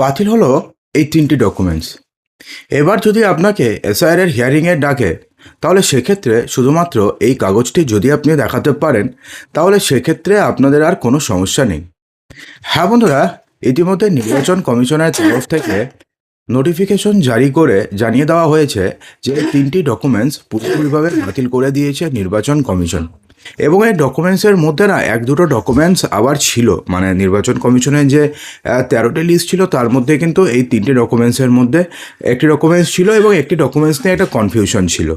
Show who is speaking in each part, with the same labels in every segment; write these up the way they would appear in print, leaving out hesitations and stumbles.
Speaker 1: বাতিল হলো এই 3টি ডকুমেন্টস। এবার যদি আপনাকে এসআইআর এর হিয়ারিংয়ে ডাকে, তাহলে সেক্ষেত্রে শুধুমাত্র এই কাগজটি যদি আপনি দেখাতে পারেন, তাহলে সেক্ষেত্রে আপনাদের আর কোনো সমস্যা নেই। হ্যাঁ বন্ধুরা, ইতিমধ্যে নির্বাচন কমিশনের তরফ থেকে নোটিফিকেশন জারি করে জানিয়ে দেওয়া হয়েছে যে 3টি ডকুমেন্টস পুরোপুরিভাবে বাতিল করে দিয়েছে নির্বাচন কমিশন। এবং এই ডকুমেন্টসের মধ্যে না 1-2টো ডকুমেন্টস আবার ছিল, মানে নির্বাচন কমিশনের যে 13টি লিস্ট ছিল তার মধ্যে কিন্তু এই 3টি ডকুমেন্টসের মধ্যে একটি ডকুমেন্টস ছিল এবং একটি ডকুমেন্টস নিয়ে একটা কনফিউশন ছিল।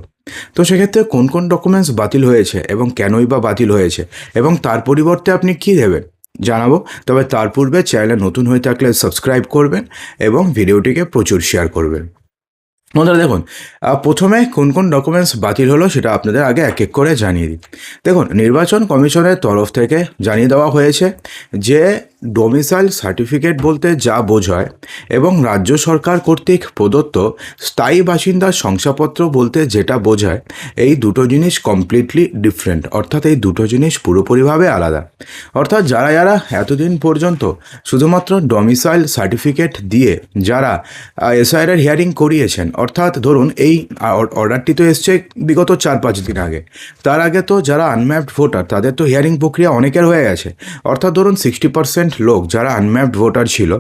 Speaker 1: তো সেক্ষেত্রে কোন কোন ডকুমেন্টস বাতিল হয়েছে এবং কেনই বা বাতিল হয়েছে এবং তার পরিবর্তে আপনি কী দেবেন জানাবো। তবে তার পূর্বে চ্যানেলে নতুন হয়ে থাকলে সাবস্ক্রাইব করবেন এবং ভিডিওটিকে প্রচুর শেয়ার করবেন। বন্ধুরা দেখুন, প্রথমে কোন কোন ডকুমেন্টস বাতিল হলো সেটা আপনাদের আগে এক এক করে জানিয়ে দিই। দেখুন, নির্বাচন কমিশনের তরফ থেকে জানিয়ে দেওয়া হয়েছে যে ডোমিসাইল সার্টিফিকেট বলতে যা বোঝায় এবং রাজ্য সরকার কর্তৃক প্রদত্ত স্থায়ী বাসিন্দার শংসাপত্র বলতে যেটা বোঝায়, এই দুটো জিনিস কমপ্লিটলি ডিফারেন্ট, অর্থাৎ এই দুটো জিনিস পুরোপুরিভাবে আলাদা। অর্থাৎ যারা যারা এতদিন পর্যন্ত শুধুমাত্র ডোমিসাইল সার্টিফিকেট দিয়ে যারা এসআইআর এর হিয়ারিং করিয়েছেন, অর্থাৎ ধরুন এই অর্ডারটি তো এসছে বিগত 4-5 দিন আগে, তার আগে তো যারা আনম্যাপড ভোটার তাদের তো হিয়ারিং প্রক্রিয়া অনেকের হয়ে গেছে। অর্থাৎ ধরুন 60% লোক যারা আনম্যাপড ভোটার ছিল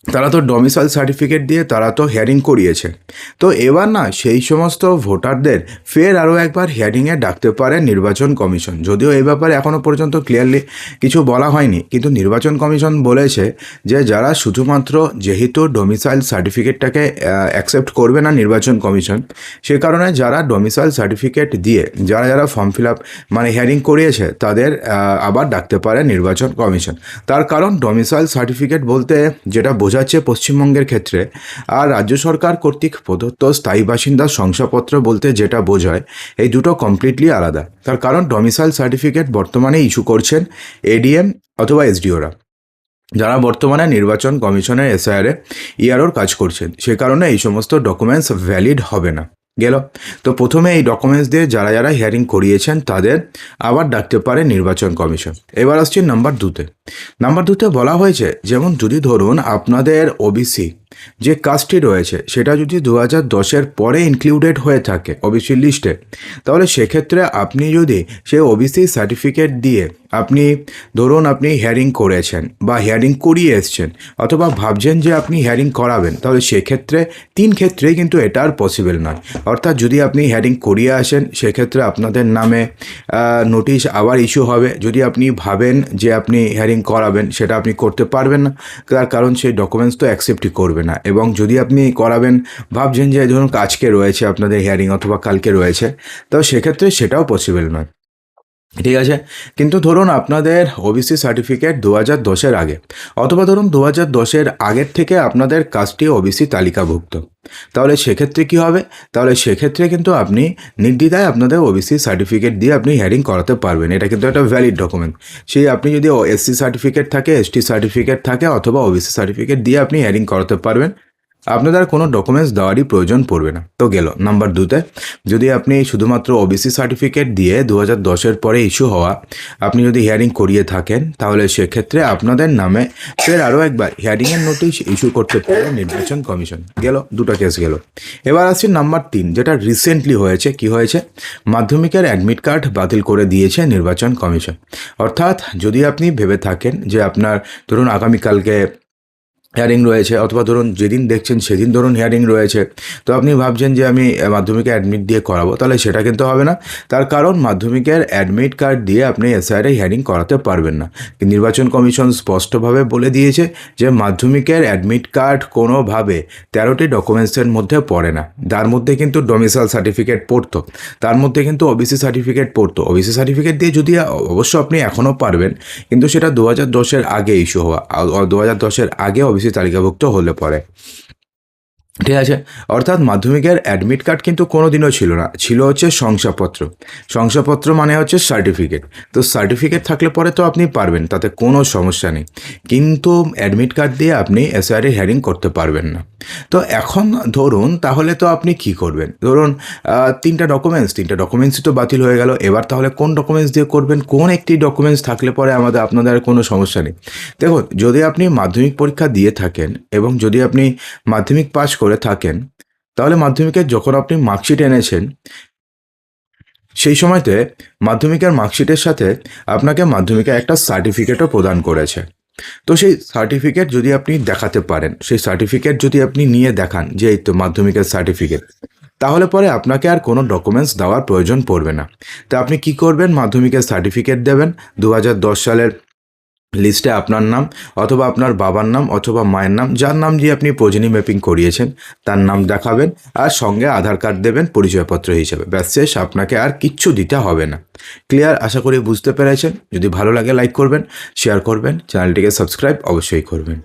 Speaker 1: তারা তো ডোমিসাইল সার্টিফিকেট দিয়ে তারা তো হিয়ারিং করিয়েছে। তো এবার না সেই সমস্ত ভোটারদের ফের আরও একবার হিয়ারিংয়ে ডাকতে পারে নির্বাচন কমিশন। যদিও এই ব্যাপারে এখনও পর্যন্ত ক্লিয়ারলি কিছু বলা হয়নি, কিন্তু নির্বাচন কমিশন বলেছে যে যারা শুধুমাত্র যেহেতু ডোমিসাইল সার্টিফিকেটটাকে অ্যাকসেপ্ট করবে না নির্বাচন কমিশন, সে কারণে যারা ডোমিসাইল সার্টিফিকেট দিয়ে যারা যারা ফর্ম ফিল আপ মানে হিয়ারিং করিয়েছে তাদের আবার ডাকতে পারে নির্বাচন কমিশন। তার কারণ ডোমিসাইল সার্টিফিকেট বলতে যেটা বোঝাচ্ছে পশ্চিমবঙ্গের ক্ষেত্রে, আর রাজ্য সরকার কর্তৃক প্রদত্ত স্থায়ী বাসিন্দার শংসাপত্র বলতে যেটা বোঝায়, এই দুটো কমপ্লিটলি আলাদা। তার কারণ ডোমিসাইল সার্টিফিকেট বর্তমানে ইস্যু করছেন এডিএম অথবা এসডিওরা, যারা বর্তমানে নির্বাচন কমিশনের এসআইআর ইআরওর কাজ করছেন। সে কারণে এই সমস্ত ডকুমেন্টস ভ্যালিড হবে না। গেল তো প্রথমে এই ডকুমেন্টস দিয়ে যারা যারা হিয়ারিং করিয়েছেন তাদের আবার ডাকতে পারে নির্বাচন কমিশন। এবার আসছি নাম্বার 2তে। নাম্বার 2তে বলা হয়েছে, যেমন যদি ধরুন আপনাদের ওবিসি যে কাস্টটি রয়েছে সেটা যদি 2010-এর পরে ইনক্লুডেড হয়ে থাকে ওবিসি লিস্টে, তাহলে সেক্ষেত্রে আপনি যদি সেই ওবিসি সার্টিফিকেট দিয়ে আপনি ধরুন আপনি হিয়ারিং করেছেন বা হিয়ারিং করিয়ে এসছেন অথবা ভাবছেন যে আপনি হিয়ারিং করাবেন, তাহলে সেক্ষেত্রে 3 ক্ষেত্রেই কিন্তু এটা আর পসিবল নয়। অর্থাৎ যদি আপনি হিয়ারিং করিয়ে আসেন সেক্ষেত্রে আপনাদের নামে নোটিশ আবার ইস্যু হবে। যদি আপনি ভাবেন যে আপনি হিয়ারিং করাবেন সেটা আপনি করতে পারবেন না, তার কারণ সেই ডকুমেন্টস তো অ্যাকসেপ্টই করবে না। এবং যদি আপনি করাবেন ভাবছেন যে ধরুন আজকে রয়েছে আপনাদের হিয়ারিং অথবা কালকে রয়েছে, তো সেক্ষেত্রে সেটাও পসিবল নয়। ঠিক আছে, কিন্তু ধরুন আপনাদের ওবিসি সার্টিফিকেট 2010-এর আগে অথবা ধরুন 2010-এর আগের থেকে আপনাদের কাস্টটি ওবিসি তালিকাভুক্ত, তাহলে সেক্ষেত্রে কী হবে? তাহলে সেক্ষেত্রে কিন্তু আপনি নির্দ্বিধায় আপনাদের ওবিসি সার্টিফিকেট দিয়ে আপনি হিয়ারিং করাতে পারবেন। এটা কিন্তু একটা ভ্যালিড ডকুমেন্ট। সেই আপনি যদি এসসি সার্টিফিকেট থাকে, এসটি সার্টিফিকেট থাকে অথবা ওবিসি সার্টিফিকেট দিয়ে আপনি হিয়ারিং করাতে পারবেন, আপনাদের কোনো ডকুমেন্টস দেওয়ারই প্রয়োজন পড়বে না। তো গেল নাম্বার 2তে, যদি আপনি শুধুমাত্র ওবিসি সার্টিফিকেট দিয়ে 2010-এর পরে ইস্যু হওয়া আপনি যদি হিয়ারিং করিয়ে থাকেন, তাহলে সেক্ষেত্রে আপনাদের নামে ফের আরও একবার হিয়ারিংয়ের নোটিশ ইস্যু করতে পারে নির্বাচন কমিশন। গেল, 2টা কেস গেল। এবার আসছি নাম্বার 3, যেটা রিসেন্টলি হয়েছে। কি হয়েছে? মাধ্যমিকের অ্যাডমিট কার্ড বাতিল করে দিয়েছে নির্বাচন কমিশন। অর্থাৎ যদি আপনি ভেবে থাকেন যে আপনার ধরুন আগামীকালকে হিয়ারিং রয়েছে অথবা ধরুন যেদিন দেখছেন সেদিন ধরুন হিয়ারিং রয়েছে, তো আপনি ভাবছেন যে আমি মাধ্যমিকে অ্যাডমিট দিয়ে করাবো, তাহলে সেটা কিন্তু হবে না। তার কারণ মাধ্যমিকের অ্যাডমিট কার্ড দিয়ে আপনি এসআইআর হিয়ারিং করাতে পারবেন না। নির্বাচন কমিশন স্পষ্টভাবে বলে দিয়েছে যে মাধ্যমিকের অ্যাডমিট কার্ড কোনোভাবে 13টি ডকুমেন্টসের মধ্যে পড়ে না। তার মধ্যে কিন্তু ডোমিসাইল সার্টিফিকেট পড়তো, তার মধ্যে কিন্তু ওবিসি সার্টিফিকেট পড়তো। ওবিসি সার্টিফিকেট দিয়ে যদি অবশ্য আপনি এখনও পারবেন, কিন্তু সেটা 2010-এর আগে ইস্যু হওয়া, 2010-এর আগে ওবিসি তালিকাভুক্ত হলে পরে। ঠিক আছে, অর্থাৎ মাধ্যমিকের অ্যাডমিট কার্ড কিন্তু কোনো দিনও ছিল না, ছিল হচ্ছে শংসাপত্র। শংসাপত্র মানে হচ্ছে সার্টিফিকেট। তো সার্টিফিকেট থাকলে পরে তো আপনি পারবেন, তাতে কোনো সমস্যা নেই, কিন্তু অ্যাডমিট কার্ড দিয়ে আপনি এসআইআর হিয়ারিং করতে পারবেন না। তো এখন ধরুন তাহলে তো আপনি কি করবেন? ধরুন ৩টা ডকুমেন্টসই তো বাতিল হয়ে গেল। এবার তাহলে কোন ডকুমেন্টস দিয়ে করবেন? কোন একটি ডকুমেন্টস থাকলে পরে আপনাদের আর কোনো সমস্যা নেই। দেখুন, যদি আপনি মাধ্যমিক পরীক্ষা দিয়ে থাকেন এবং যদি আপনি মাধ্যমিক পাস করে থাকেন, তাহলে মাধ্যমিকের যখন আপনি মার্কশিট এনেছেন, সেই সময়তে মাধ্যমিকের মার্কশিটের সাথে আপনাকে মাধ্যমিকের একটা সার্টিফিকেটও প্রদান করেছে। তো সেই সার্টিফিকেট যদি আপনি দেখাতে পারেন, সেই সার্টিফিকেট যদি আপনি নিয়ে দেখান যে এই তো মাধ্যমিকের সার্টিফিকেট, তাহলে পরে আপনাকে আর কোনো ডকুমেন্টস দেওয়ার প্রয়োজন পড়বে না। তো আপনি কি করবেন? মাধ্যমিকের সার্টিফিকেট দেবেন, 2010 সালের লিস্টে আপনার নাম অথবা আপনার বাবার নাম অথবা মায়ের নাম, যার নাম দিয়ে আপনি প্রোজেনি ম্যাপিং করিয়েছেন তার নাম দেখাবেন, আর সঙ্গে আধার কার্ড দেবেন পরিচয়পত্র হিসেবে। ব্যাস শেষ, আপনাকে আর কিচ্ছু দিতে হবে না। ক্লিয়ার? আশা করি বুঝতে পেরেছেন। যদি ভালো লাগে লাইক করবেন, শেয়ার করবেন, চ্যানেলটিকে সাবস্ক্রাইব অবশ্যই করবেন।